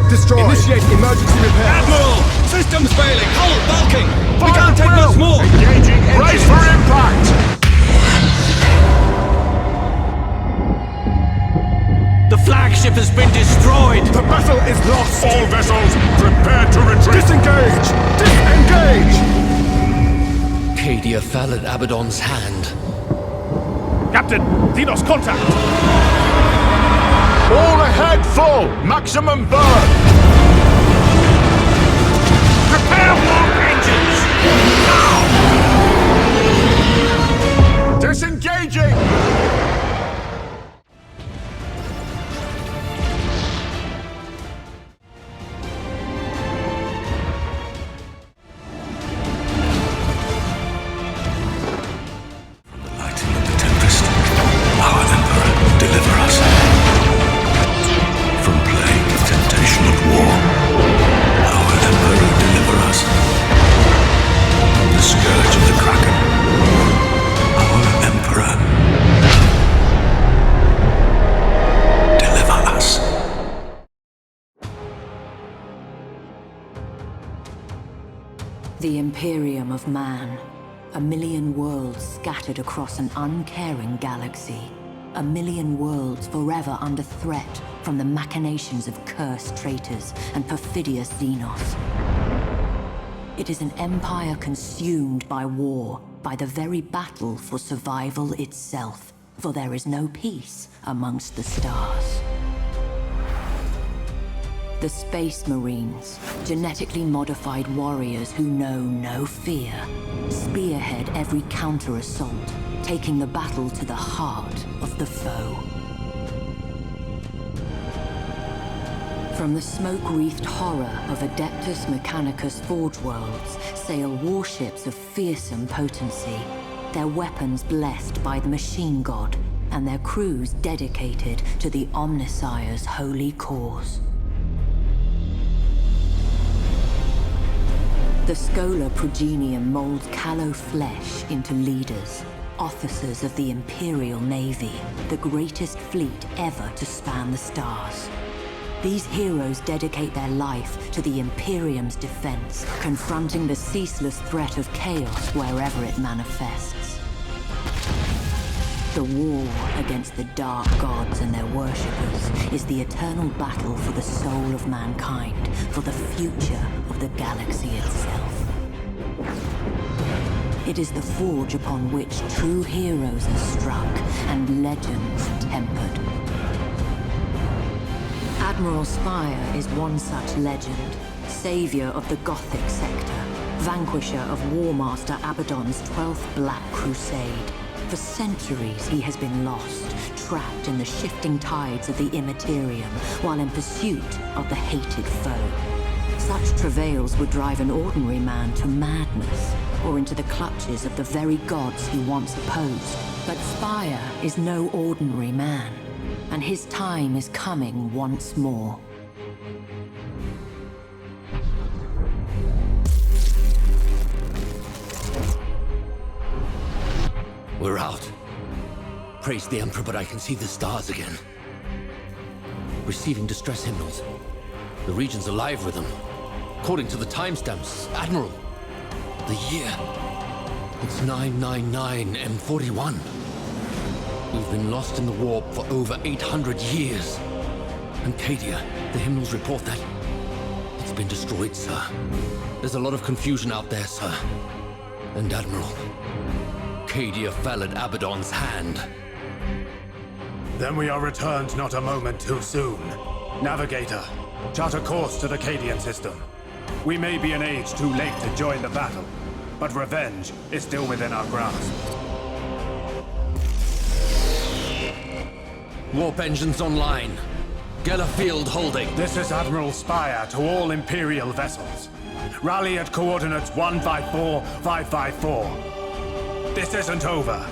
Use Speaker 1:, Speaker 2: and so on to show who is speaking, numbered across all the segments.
Speaker 1: Ship destroyed! Initiate emergency repair!
Speaker 2: Admiral! Systems failing! Hull bulking! We can't take much more!
Speaker 1: Engaging engines! Brace for impact!
Speaker 2: The flagship has been destroyed!
Speaker 1: The battle is lost!
Speaker 3: All vessels, prepare to retreat!
Speaker 1: Disengage! Disengage!
Speaker 2: Cadia fell at Abaddon's hand.
Speaker 3: Captain, Xenos contact!
Speaker 1: All ahead full! Maximum burn!
Speaker 3: Prepare warp engines! Now!
Speaker 1: Disengaging!
Speaker 4: The Imperium of Man. A million worlds scattered across an uncaring galaxy. A million worlds forever under threat from the machinations of cursed traitors and perfidious Xenos. It is an empire consumed by war, by the very battle for survival itself. For there is no peace amongst the stars. The Space Marines, genetically modified warriors who know no fear, spearhead every counter-assault, taking the battle to the heart of the foe. From the smoke-wreathed horror of Adeptus Mechanicus Forge Worlds sail warships of fearsome potency, their weapons blessed by the Machine God, and their crews dedicated to the Omnissire's holy cause. The Scholar Progenium molds callow flesh into leaders, officers of the Imperial Navy, the greatest fleet ever to span the stars. These heroes dedicate their life to the Imperium's defense, confronting the ceaseless threat of chaos wherever it manifests. The war against the dark gods and their worshippers is the eternal battle for the soul of mankind, for the future of the galaxy itself. It is the forge upon which true heroes are struck and legends tempered. Admiral Spire is one such legend, savior of the Gothic sector, vanquisher of Warmaster Abaddon's 12th Black Crusade. For centuries he has been lost, trapped in the shifting tides of the Imperium, while in pursuit of the hated foe. Such travails would drive an ordinary man to madness, or into the clutches of the very gods he once opposed. But Spire is no ordinary man, and his time is coming once more.
Speaker 2: We're out. Praise the Emperor, but I can see the stars again. Receiving distress hymnals. The region's alive with them. According to the timestamps, Admiral, the year. It's 999 M41. We've been lost in the warp for over 800 years. And Cadia, the hymnals report that it's been destroyed, sir. There's a lot of confusion out there, sir. And Admiral, Cadia fell at Abaddon's hand.
Speaker 3: Then we are returned not a moment too soon. Navigator, chart a course to the Cadian system. We may be an age too late to join the battle, but revenge is still within our grasp.
Speaker 2: Warp engines online. Geller field holding.
Speaker 3: This is Admiral Spire to all Imperial vessels. Rally at coordinates 154554. This isn't over.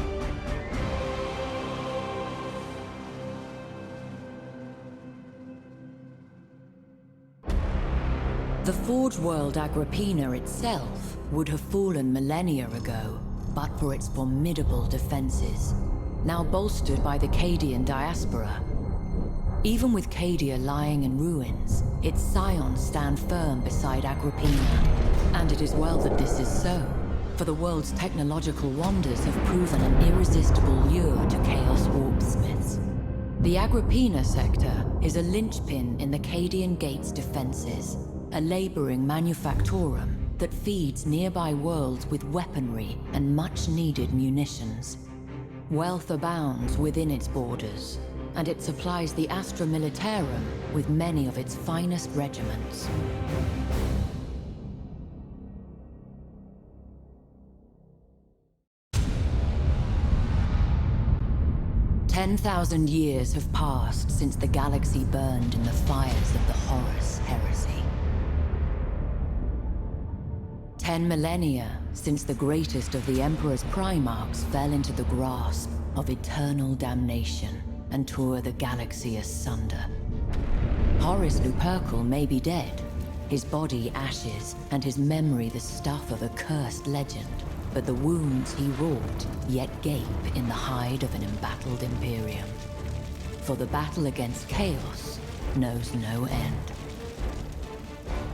Speaker 4: The Forge World Agrippina itself would have fallen millennia ago, but for its formidable defenses, now bolstered by the Cadian diaspora. Even with Cadia lying in ruins, its scions stand firm beside Agrippina. And it is well that this is so, for the world's technological wonders have proven an irresistible lure to Chaos warpsmiths. The Agrippina sector is a linchpin in the Cadian Gate's defenses, a laboring manufactorum that feeds nearby worlds with weaponry and much-needed munitions. Wealth abounds within its borders, and it supplies the Astra Militarum with many of its finest regiments. "10,000 years have passed since the galaxy burned in the fires of the Horus Heresy. 10 millennia since the greatest of the Emperor's Primarchs fell into the grasp of eternal damnation and tore the galaxy asunder. Horus Lupercal may be dead, his body ashes, and his memory the stuff of a cursed legend, but the wounds he wrought yet gape in the hide of an embattled Imperium. For the battle against Chaos knows no end.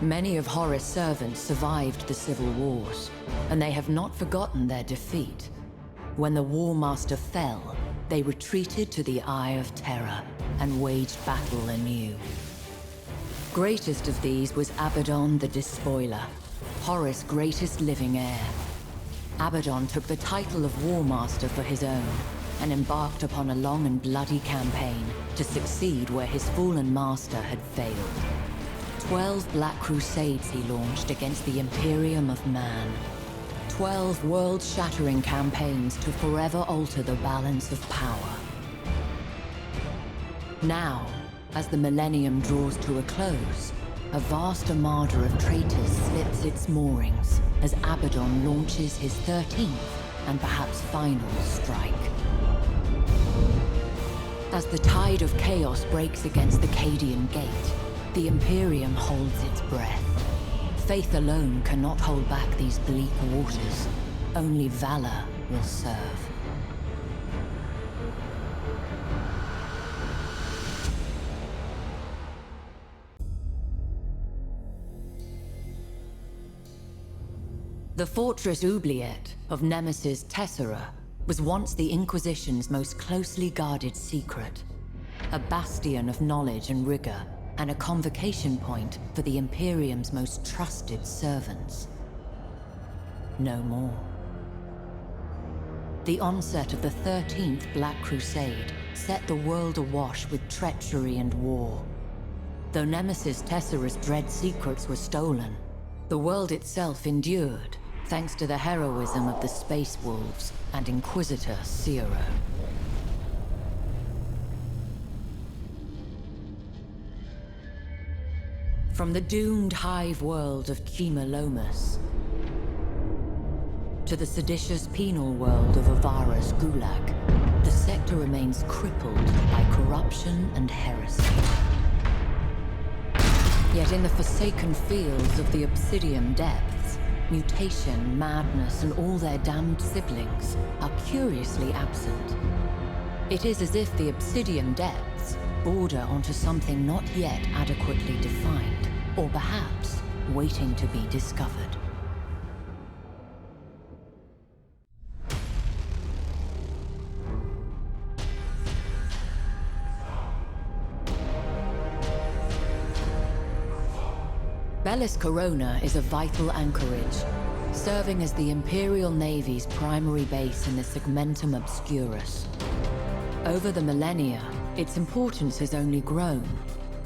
Speaker 4: Many of Horus' servants survived the civil wars, and they have not forgotten their defeat. When the War Master fell, they retreated to the Eye of Terror and waged battle anew. Greatest of these was Abaddon the Despoiler, Horus' greatest living heir. Abaddon took the title of War Master for his own, and embarked upon a long and bloody campaign to succeed where his fallen master had failed. 12 Black Crusades he launched against the Imperium of Man. 12 world-shattering campaigns to forever alter the balance of power. Now, as the millennium draws to a close, a vast armada of traitors slips its moorings as Abaddon launches his 13th and perhaps final strike. As the tide of chaos breaks against the Cadian Gate, the Imperium holds its breath. Faith alone cannot hold back these bleak waters. Only valor will serve. The Fortress Oubliette of Nemesis Tessera was once the Inquisition's most closely guarded secret. A bastion of knowledge and rigor, and a convocation point for the Imperium's most trusted servants. No more. The onset of the 13th Black Crusade set the world awash with treachery and war. Though Nemesis Tessera's dread secrets were stolen, the world itself endured, thanks to the heroism of the Space Wolves and Inquisitor Ciro. From the doomed hive world of Chimalomus to the seditious penal world of Avara's Gulag, the sector remains crippled by corruption and heresy. Yet in the forsaken fields of the Obsidian Depths, mutation, madness, and all their damned siblings are curiously absent. It is as if the Obsidian Depths border onto something not yet adequately defined, or perhaps waiting to be discovered. Bellis Corona is a vital anchorage, serving as the Imperial Navy's primary base in the Segmentum Obscurus. Over the millennia, its importance has only grown,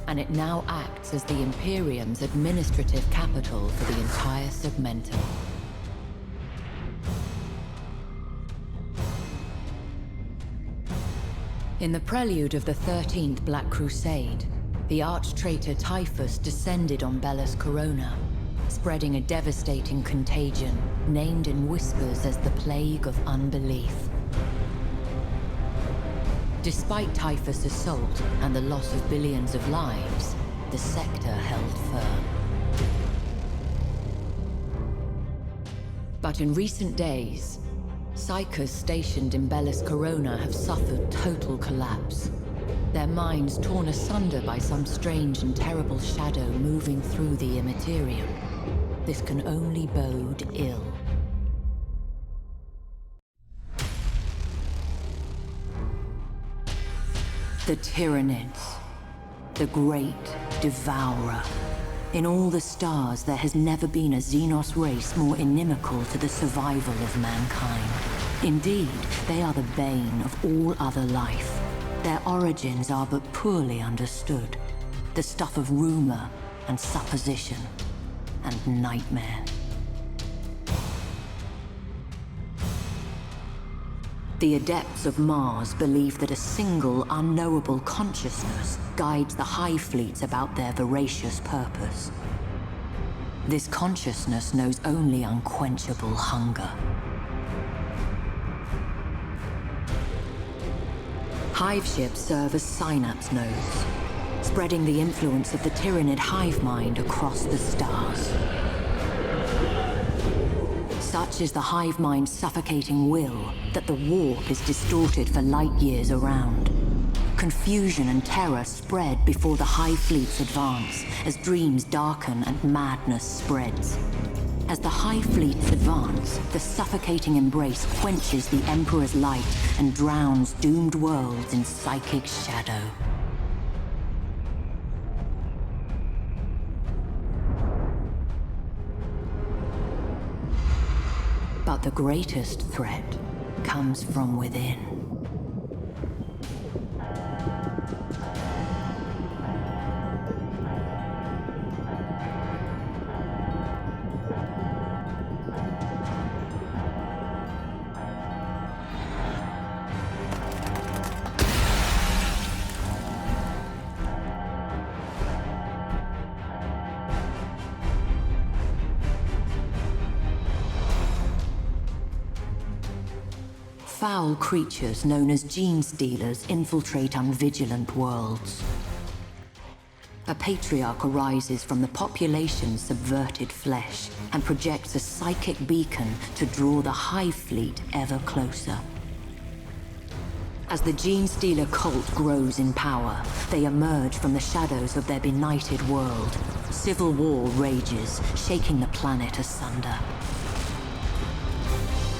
Speaker 4: and it now acts as the Imperium's administrative capital for the entire Segmentum. In the prelude of the 13th Black Crusade, the arch-traitor Typhus descended on Bellis Corona, spreading a devastating contagion named in whispers as the Plague of Unbelief. Despite Typhus' assault and the loss of billions of lives, the sector held firm. But in recent days, psychers stationed in Bellis Corona have suffered total collapse. their minds torn asunder by some strange and terrible shadow moving through the Imperium. This can only bode ill. The Tyranids, the great devourer. In all the stars, there has never been a Xenos race more inimical to the survival of mankind. Indeed, they are the bane of all other life. Their origins are but poorly understood, the stuff of rumor and supposition and nightmare. The adepts of Mars believe that a single unknowable consciousness guides the Hive Fleets about their voracious purpose. This consciousness knows only unquenchable hunger. Hive ships serve as synapse nodes, spreading the influence of the Tyranid hive mind across the stars. Such is the hive mind's suffocating will that the warp is distorted for light years around. Confusion and terror spread before the Hive Fleets advance, as dreams darken and madness spreads. As the Hive Fleets advance, the suffocating embrace quenches the Emperor's light and drowns doomed worlds in psychic shadow. But the greatest threat comes from within. Foul creatures known as gene stealers infiltrate unvigilant worlds. A patriarch arises from the population's subverted flesh and projects a psychic beacon to draw the Hive Fleet ever closer. As the gene stealer cult grows in power, they emerge from the shadows of their benighted world. Civil war rages, shaking the planet asunder.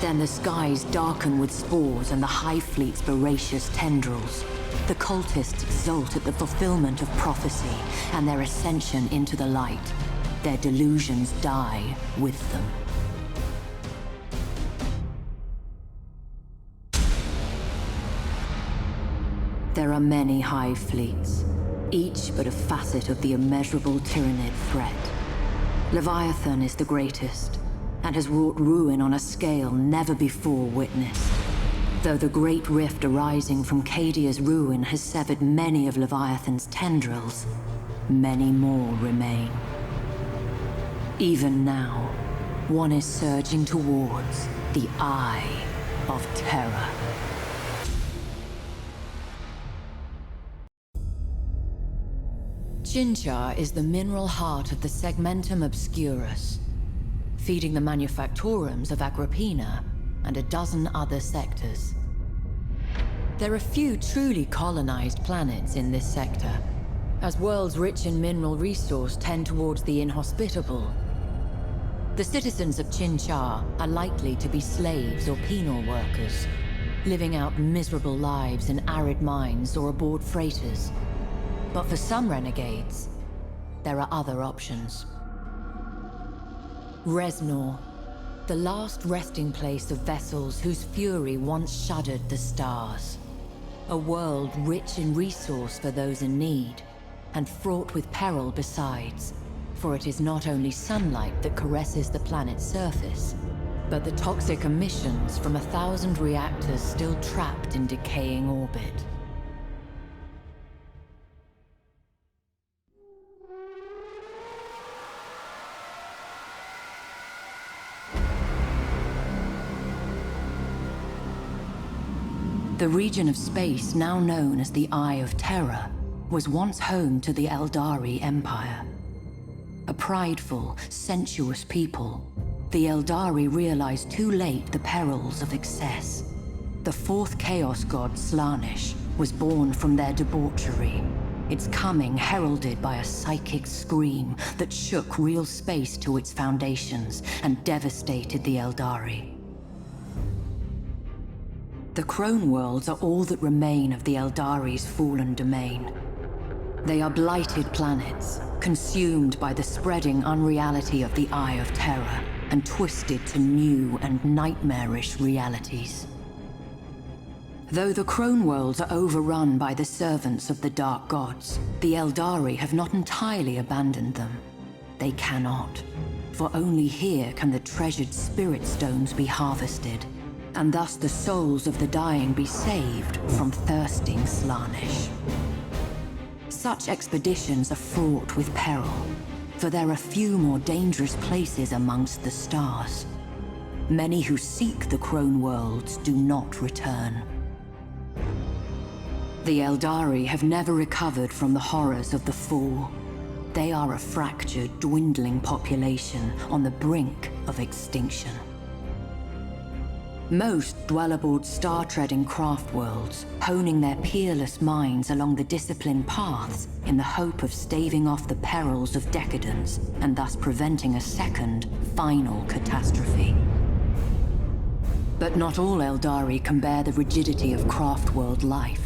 Speaker 4: Then the skies darken with spores and the Hive Fleet's voracious tendrils. The cultists exult at the fulfillment of prophecy and their ascension into the light. Their delusions die with them. There are many Hive Fleets, each but a facet of the immeasurable Tyranid threat. Leviathan is the greatest, and has wrought ruin on a scale never before witnessed. Though the great rift arising from Cadia's ruin has severed many of Leviathan's tendrils, many more remain. Even now, one is surging towards the Eye of Terror. Chinchar is the mineral heart of the Segmentum Obscurus, feeding the manufactorums of Agrippina and a dozen other sectors. There are few truly colonized planets in this sector, as worlds rich in mineral resource tend towards the inhospitable. The citizens of Chinchar are likely to be slaves or penal workers, living out miserable lives in arid mines or aboard freighters. But for some renegades, there are other options. Resnor, the last resting place of vessels whose fury once shuddered the stars. A world rich in resource for those in need, and fraught with peril besides, for it is not only sunlight that caresses the planet's surface, but the toxic emissions from 1,000 reactors still trapped in decaying orbit. The region of space now known as the Eye of Terror was once home to the Eldari Empire. A prideful, sensuous people, the Eldari realized too late the perils of excess. The fourth Chaos God, Slaanesh, was born from their debauchery. Its coming heralded by a psychic scream that shook real space to its foundations and devastated the Eldari. The Crone Worlds are all that remain of the Eldari's fallen domain. They are blighted planets, consumed by the spreading unreality of the Eye of Terror, and twisted to new and nightmarish realities. Though the Crone Worlds are overrun by the servants of the Dark Gods, the Eldari have not entirely abandoned them. They cannot, for only here can the treasured Spirit Stones be harvested, and thus the souls of the dying be saved from thirsting Slaanesh. Such expeditions are fraught with peril, for there are few more dangerous places amongst the stars. Many who seek the Crone Worlds do not return. The Eldari have never recovered from the horrors of the Fall. They are a fractured, dwindling population on the brink of extinction. Most dwell aboard star-treading craft worlds, honing their peerless minds along the disciplined paths in the hope of staving off the perils of decadence and thus preventing a second, final catastrophe. But not all Eldari can bear the rigidity of craft world life.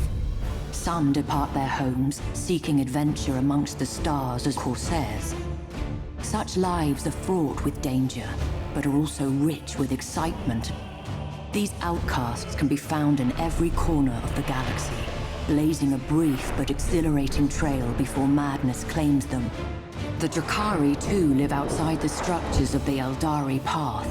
Speaker 4: Some depart their homes, seeking adventure amongst the stars as corsairs. Such lives are fraught with danger, but are also rich with excitement. These outcasts can be found in every corner of the galaxy, blazing a brief but exhilarating trail before madness claims them. The Drakari, too, live outside the structures of the Eldari path.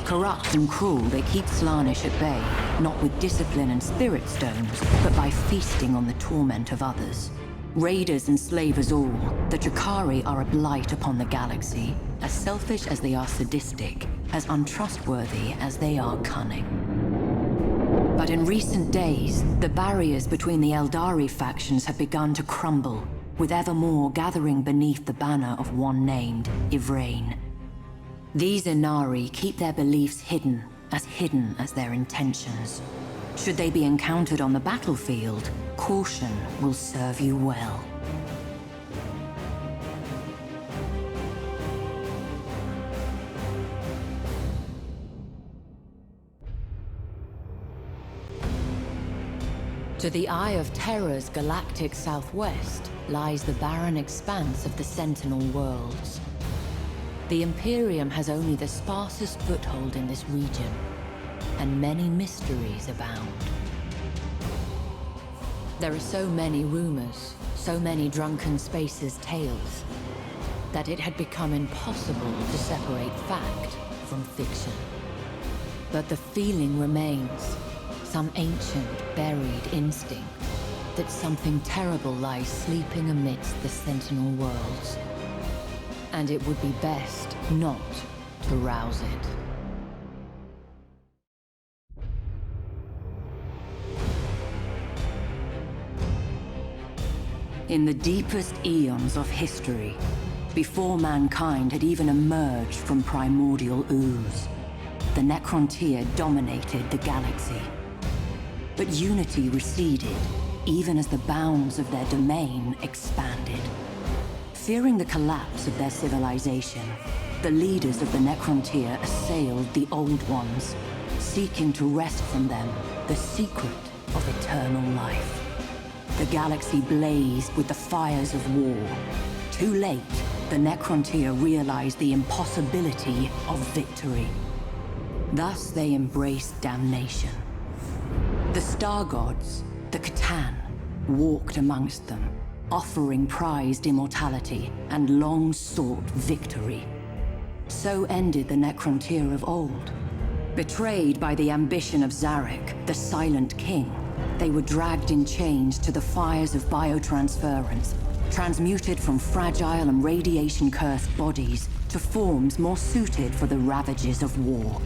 Speaker 4: Corrupt and cruel, they keep Slaanesh at bay, not with discipline and spirit stones, but by feasting on the torment of others. Raiders and slavers all, the Drakari are a blight upon the galaxy, as selfish as they are sadistic, as untrustworthy as they are cunning. But in recent days, the barriers between the Eldari factions have begun to crumble, with ever more gathering beneath the banner of one named Ivrain. These Inari keep their beliefs hidden as their intentions. Should they be encountered on the battlefield, caution will serve you well. To the Eye of Terror's galactic southwest lies the barren expanse of the Sentinel Worlds. The Imperium has only the sparsest foothold in this region, and many mysteries abound. There are so many rumors, so many drunken spaces tales, that it had become impossible to separate fact from fiction. But the feeling remains, some ancient, buried instinct, that something terrible lies sleeping amidst the Sentinel Worlds. And it would be best not to rouse it. In the deepest eons of history, before mankind had even emerged from primordial ooze, the Necrontyr dominated the galaxy. But unity receded, even as the bounds of their domain expanded. Fearing the collapse of their civilization, the leaders of the Necrontyr assailed the Old Ones, seeking to wrest from them the secret of eternal life. The galaxy blazed with the fires of war. Too late, the Necrontyr realized the impossibility of victory. Thus they embraced damnation. The Star Gods, the Catan, walked amongst them, offering prized immortality and long-sought victory. So ended the Necrontyr of old. Betrayed by the ambition of Zarek, the Silent King, they were dragged in chains to the fires of biotransference, transmuted from fragile and radiation-cursed bodies to forms more suited for the ravages of war.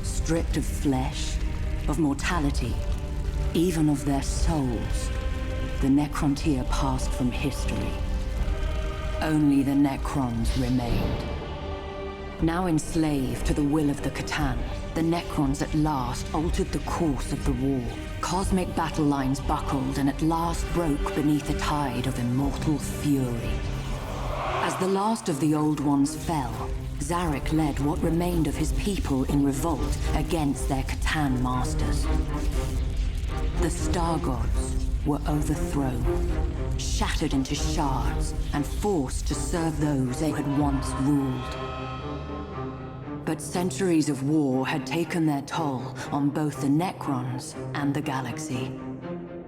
Speaker 4: Stripped of flesh, of mortality, even of their souls, the Necrontyr passed from history. Only the Necrons remained. Now enslaved to the will of the Catan, the Necrons at last altered the course of the war. Cosmic battle lines buckled and at last broke beneath a tide of immortal fury. As the last of the Old Ones fell, Zarek led what remained of his people in revolt against their Catan masters. The Star Gods were overthrown, shattered into shards, and forced to serve those they had once ruled. But centuries of war had taken their toll on both the Necrons and the galaxy.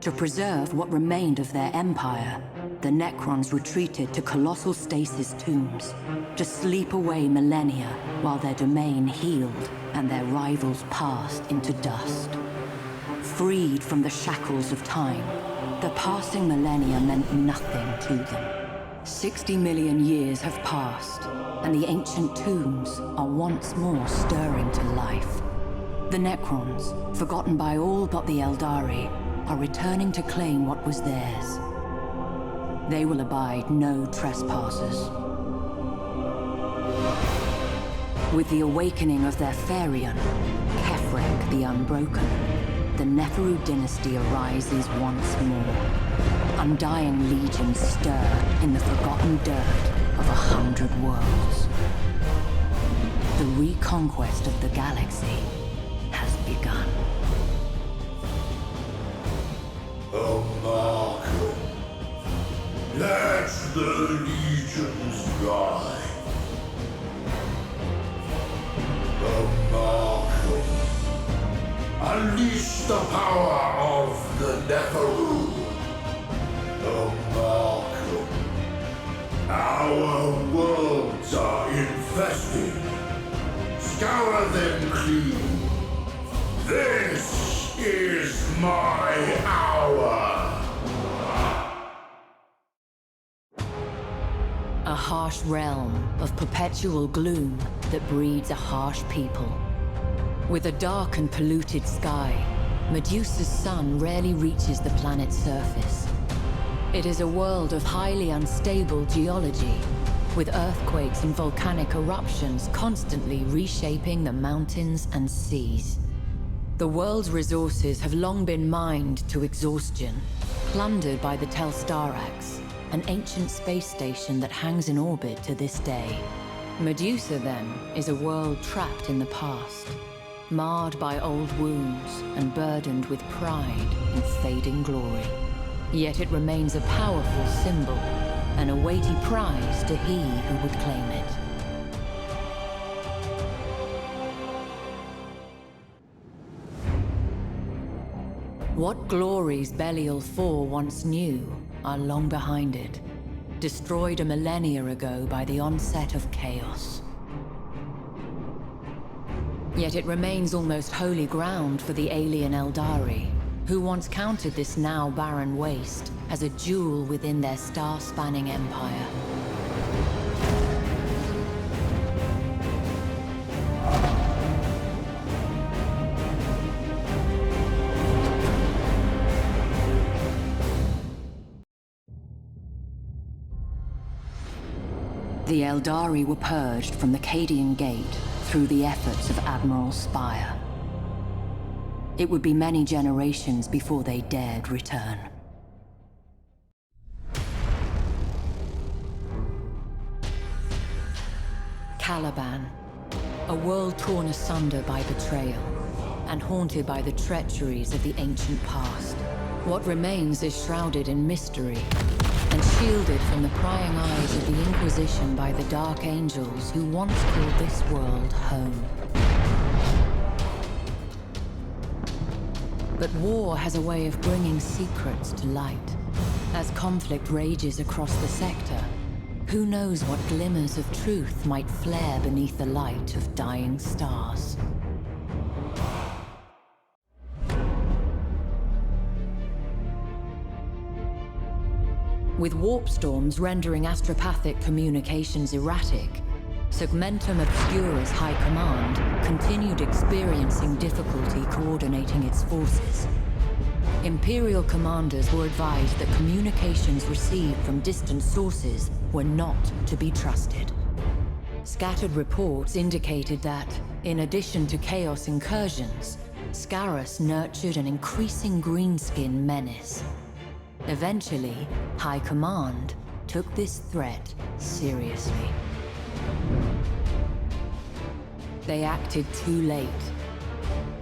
Speaker 4: To preserve what remained of their empire, the Necrons retreated to colossal stasis tombs, to sleep away millennia while their domain healed and their rivals passed into dust. Freed from the shackles of time, the passing millennia meant nothing to them. 60 million years have passed, and the ancient tombs are once more stirring to life. The Necrons, forgotten by all but the Eldari, are returning to claim what was theirs. They will abide no trespassers. With the awakening of their Therion, Kefrek the Unbroken, the Neferu dynasty arises once more. Undying legions stir in the forgotten dirt of 100 worlds. The reconquest of the galaxy has begun.
Speaker 5: Markham, let the legions rise. Markham, unleash the power of the Neferu. Markham, our worlds are infested. Scour them clean. This is my hour.
Speaker 4: A harsh realm of perpetual gloom that breeds a harsh people. With a dark and polluted sky, Medusa's sun rarely reaches the planet's surface. It is a world of highly unstable geology, with earthquakes and volcanic eruptions constantly reshaping the mountains and seas. The world's resources have long been mined to exhaustion, plundered by the Telstarax, an ancient space station that hangs in orbit to this day. Medusa, then, is a world trapped in the past, marred by old wounds and burdened with pride and fading glory. Yet it remains a powerful symbol, and a weighty prize to he who would claim it. What glories Belial IV once knew are long behind it, destroyed a millennia ago by the onset of chaos. Yet it remains almost holy ground for the alien Eldari, who once counted this now barren waste as a jewel within their star-spanning empire. The Eldari were purged from the Cadian Gate through the efforts of Admiral Spire. It would be many generations before they dared return. Caliban, a world torn asunder by betrayal, and haunted by the treacheries of the ancient past. What remains is shrouded in mystery, and shielded from the prying eyes of the Inquisition by the Dark Angels who once called this world home. But war has a way of bringing secrets to light. As conflict rages across the sector, who knows what glimmers of truth might flare beneath the light of dying stars. With warp storms rendering astropathic communications erratic, Segmentum Obscura's High Command continued experiencing difficulty coordinating its forces. Imperial commanders were advised that communications received from distant sources were not to be trusted. Scattered reports indicated that, in addition to Chaos incursions, Scarus nurtured an increasing greenskin menace. Eventually, High Command took this threat seriously. They acted too late.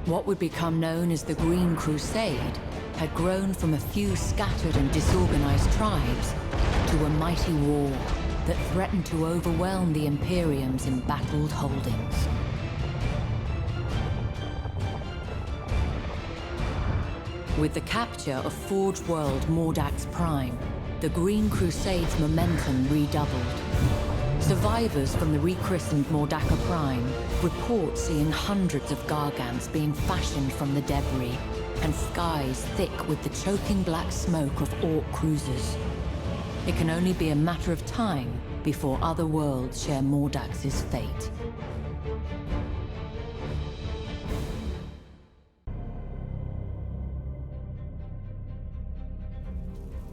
Speaker 4: What would become known as the Green Crusade had grown from a few scattered and disorganized tribes to a mighty war that threatened to overwhelm the Imperium's embattled holdings. With the capture of Forge World Mordax Prime, the Green Crusade's momentum redoubled. Survivors from the rechristened Mordaka Prime report seeing hundreds of Gargants being fashioned from the debris, and skies thick with the choking black smoke of Orc cruisers. It can only be a matter of time before other worlds share Mordax's fate.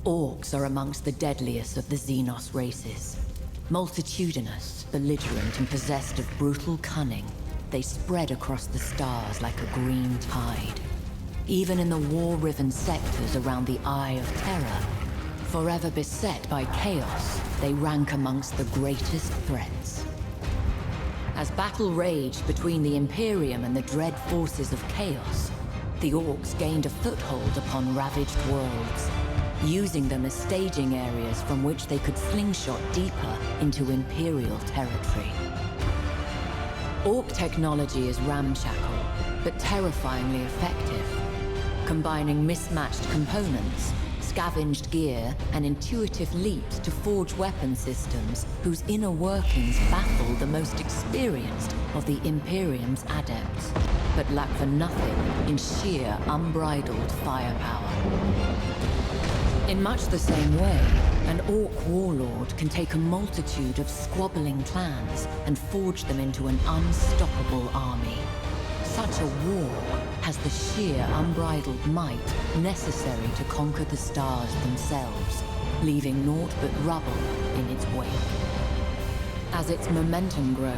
Speaker 4: Orcs are amongst the deadliest of the Xenos races. Multitudinous, belligerent, and possessed of brutal cunning, they spread across the stars like a green tide. Even in the war-riven sectors around the Eye of Terror, forever beset by chaos, they rank amongst the greatest threats. As battle raged between the Imperium and the dread forces of chaos, the Orcs gained a foothold upon ravaged worlds, using them as staging areas from which they could slingshot deeper into Imperial territory. Orc technology is ramshackle, but terrifyingly effective, combining mismatched components, scavenged gear, and intuitive leaps to forge weapon systems whose inner workings baffle the most experienced of the Imperium's adepts, but lack for nothing in sheer unbridled firepower. In much the same way, an Orc warlord can take a multitude of squabbling clans and forge them into an unstoppable army. Such a war has the sheer unbridled might necessary to conquer the stars themselves, leaving naught but rubble in its wake. As its momentum grows,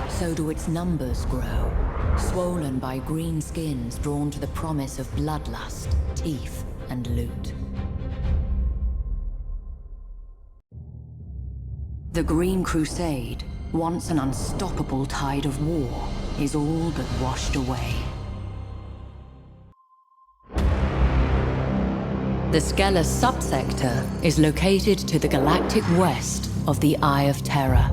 Speaker 4: so do its numbers grow, swollen by green skins drawn to the promise of bloodlust, teeth, and loot. The Green Crusade, once an unstoppable tide of war, is all but washed away. The Skelos subsector is located to the galactic west of the Eye of Terror.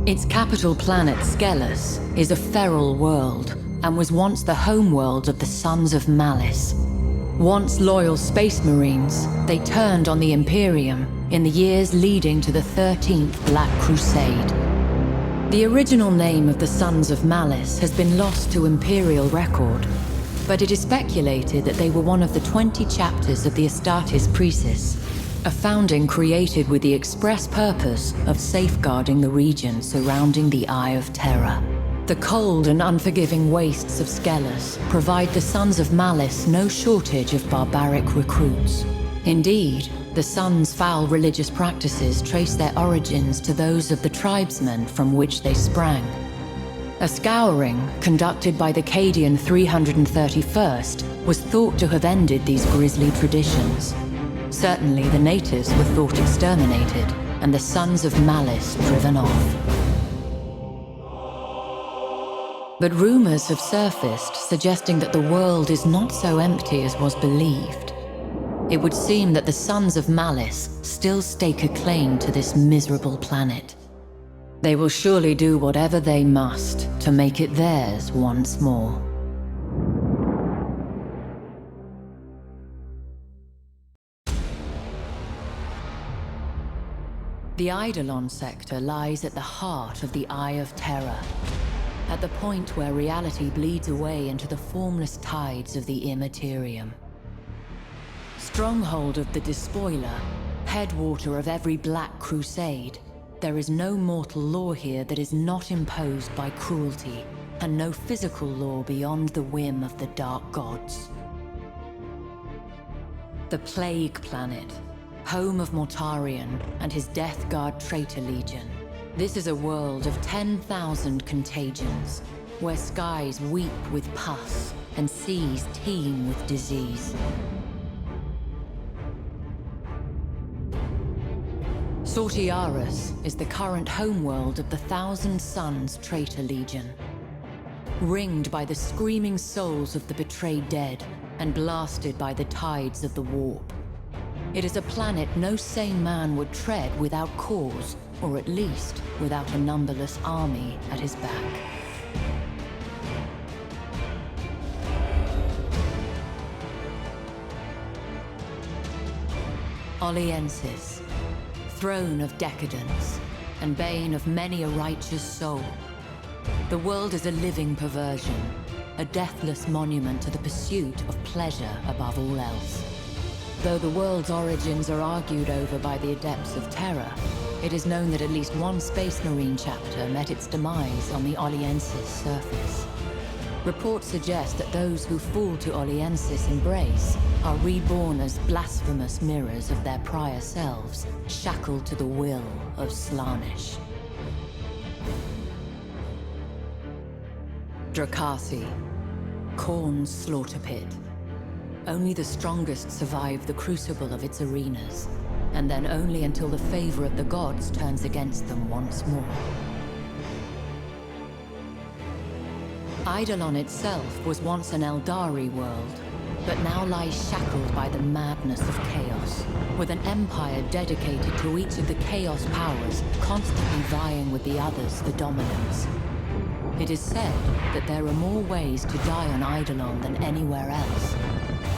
Speaker 4: Its capital planet, Skelos, is a feral world and was once the homeworld of the Sons of Malice. Once loyal space marines, they turned on the Imperium in the years leading to the 13th Black Crusade. The original name of the Sons of Malice has been lost to Imperial record, but it is speculated that they were one of the 20 chapters of the Astartes Precis, a founding created with the express purpose of safeguarding the region surrounding the Eye of Terror. The cold and unforgiving wastes of Skelos provide the Sons of Malice no shortage of barbaric recruits. Indeed, the Sons' foul religious practices trace their origins to those of the tribesmen from which they sprang. A scouring, conducted by the Cadian 331st, was thought to have ended these grisly traditions. Certainly the natives were thought exterminated, and the Sons of Malice driven off. But rumors have surfaced suggesting that the world is not so empty as was believed. It would seem that the Sons of Malice still stake a claim to this miserable planet. They will surely do whatever they must to make it theirs once more. The Eidolon sector lies at the heart of the Eye of Terror, at the point where reality bleeds away into the formless tides of the Immaterium. Stronghold of the Despoiler, headwater of every Black Crusade, there is no mortal law here that is not imposed by cruelty, and no physical law beyond the whim of the Dark Gods. The Plague Planet, home of Mortarion and his Death Guard traitor legion, This is a world of 10,000 contagions, where skies weep with pus and seas teem with disease. Sortiaris is the current homeworld of the Thousand Suns Traitor Legion. Ringed by the screaming souls of the betrayed dead and blasted by the tides of the warp. It is a planet no sane man would tread without cause, or at least without a numberless army at his back. Oliensis, throne of decadence, and bane of many a righteous soul. The world is a living perversion, a deathless monument to the pursuit of pleasure above all else. Though the world's origins are argued over by the adepts of terror, it is known that at least one Space Marine chapter met its demise on the Oliensis surface. Reports suggest that those who fall to Oliensis' embrace are reborn as blasphemous mirrors of their prior selves, shackled to the will of Slaanesh. Drakasi, Khorne's slaughter pit. Only the strongest survive the crucible of its arenas, and then only until the favor of the gods turns against them once more. Eidolon itself was once an Eldari world, but now lies shackled by the madness of chaos, with an empire dedicated to each of the chaos powers constantly vying with the others for dominance. It is said that there are more ways to die on Eidolon than anywhere else.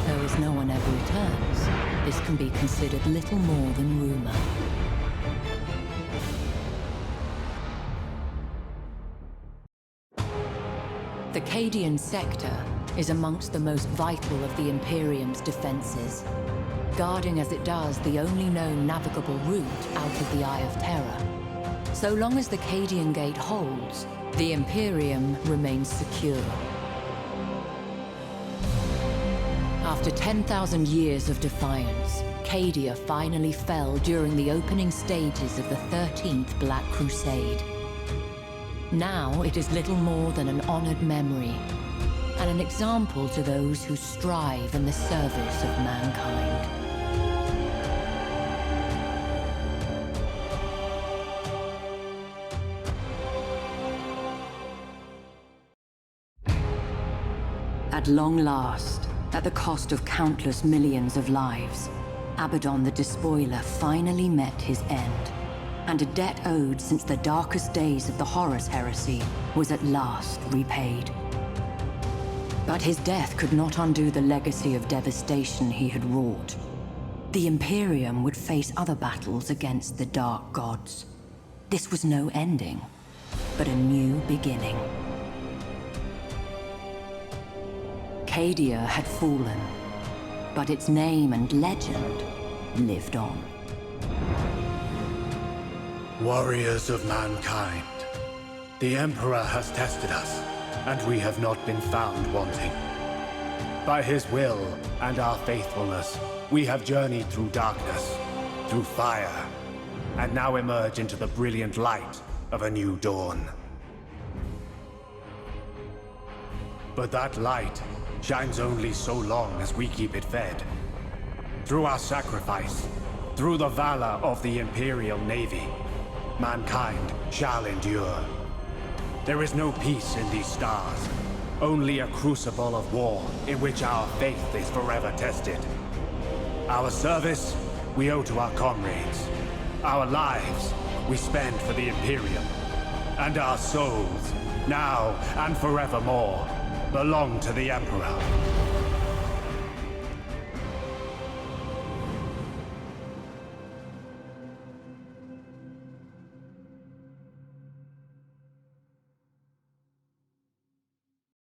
Speaker 4: Though as no one ever returns, this can be considered little more than rumor. The Cadian sector is amongst the most vital of the Imperium's defenses, guarding as it does the only known navigable route out of the Eye of Terror. So long as the Cadian Gate holds, the Imperium remains secure. After 10,000 years of defiance, Cadia finally fell during the opening stages of the 13th Black Crusade. Now it is little more than an honored memory, and an example to those who strive in the service of mankind. At long last, at the cost of countless millions of lives, Abaddon the Despoiler finally met his end, and a debt owed since the darkest days of the Horus Heresy was at last repaid. But his death could not undo the legacy of devastation he had wrought. The Imperium would face other battles against the Dark Gods. This was no ending, but a new beginning. Cadia had fallen, but its name and legend lived on.
Speaker 3: Warriors of mankind, the Emperor has tested us, and we have not been found wanting. By his will and our faithfulness, we have journeyed through darkness, through fire, and now emerge into the brilliant light of a new dawn. But that light shines only so long as we keep it fed. Through our sacrifice, through the valor of the Imperial Navy, mankind shall endure. There is no peace in these stars, only a crucible of war in which our faith is forever tested. Our service we owe to our comrades. Our lives we spend for the Imperium. And our souls, now and forevermore, belong to the Emperor.